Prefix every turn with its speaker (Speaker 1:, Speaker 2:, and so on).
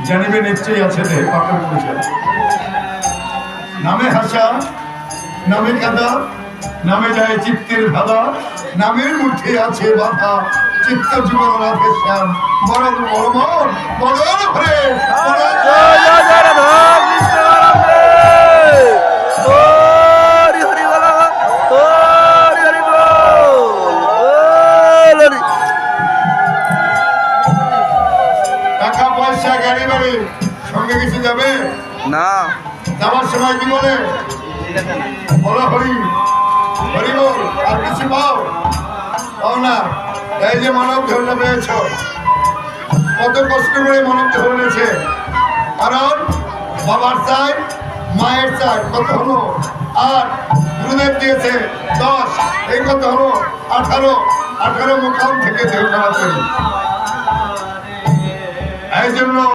Speaker 1: জানিবে নিশ্চয়ই আছে রে পাপের পরিচয়। নামে হাসা, নামে কাদা, নামে যায় চিত্তের ভাদা, নামের মধ্যে আছে বাধা, চিত্ত জীবন রাধে শ্যাম, বরং বড় মন বদল ভরে টাকা পয়সা গাড়ি বাড়ি সঙ্গে কিছু যাবে
Speaker 2: না।
Speaker 1: যাওয়ার সময় কি বলে? বলো হরি হরি বল, আর কিছু পাও পাও না। এই যে মানব ধর্ম পেয়েছ, কত কষ্ট করে মানব ধর্ম নিয়েছে, কারণ বাবার চাই মায়ের চাই কত হলো 8, গুরুদেব দিয়েছে 10, এই কত হলো 18 মুকাম থেকে দেহ খারাপ করি। এই জন্য